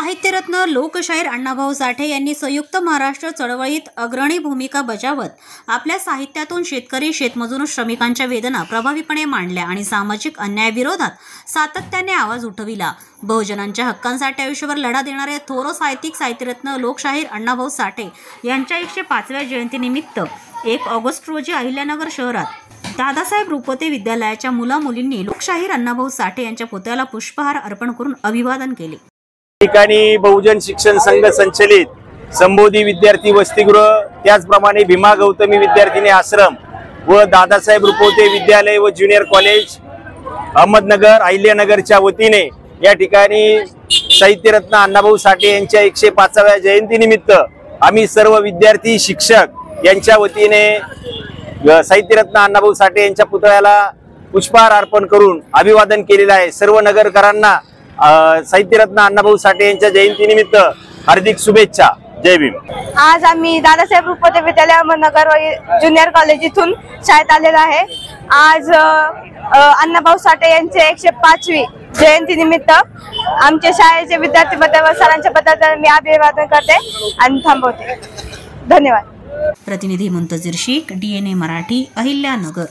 साहित्यरत्न लोकशाहीर अण्णाभाऊ साठे यांनी संयुक्त महाराष्ट्र चळवळीत अग्रणी भूमिका बजावत आपल्या साहित्यातून शेतकरी, शेतमजूर, श्रमिकांच्या वेदना प्रभावीपणे मांडल्या आणि सामाजिक अन्यायाविरोधात सातत्याने आवाज उठविला। बहुजनांच्या हक्कांसाठी आयुष्यभर लढा देणारे थोर साहित्यिक साहित्यरत्न लोकशाहीर अण्णाभाऊ साठे यांच्या 105व्या जयंतीनिमित्त 1 ऑगस्ट रोजी अहिल्यानगर शहरात दादासाहेब रुपवते विद्यालयाच्या मुला-मुलींनी लोकशाहीर अण्णाभाऊ साठे यांच्या पुतळ्याला पुष्पहार अर्पण करून अभिवादन केले। ठिकाणी बहुजन शिक्षण संघ संचलित संबोधी विद्यार्थी वसतिगृह, त्याचप्रमाणे भीमा गौतमी विद्यार्थिनी आश्रम व दादासाहेब रुपवते विद्यालय व ज्युनियर कॉलेज अहमदनगर अहिल्यानगरच्या वतीने या ठिकाणी साहित्यरत्न अण्णाभाऊ साठे यांच्या 105व्या जयंतीनिमित्त आम्ही सर्व विद्यार्थी, शिक्षक यांच्या वतीने साहित्यरत्न अण्णाभाऊ साठे यांच्या पुतळ्याला पुष्पहार अर्पण करून अभिवादन केलेले आहे। सर्व नगरकरांना साहित्यरत्न अण्णाभाऊ साठे यांच्या जयंतीनिमित्त हार्दिक शुभेच्छा। जय भीम। आज आम्ही दादासाहेब रुपवते विद्यालय अहमदनगर ज्युनियर कॉलेज इथून शाळेत आलेलो आहे। आज अण्णाभाऊ साठे यांचे 105वी जयंती निमित्त आमच्या शाळेचे विद्यार्थी बद्दल व सरांच्या बद्दल मी अभिवादन करते आणि थांबवते। धन्यवाद। प्रतिनिधी मुंतजीर शेख, DNA मराठी, अहिल्यानगर।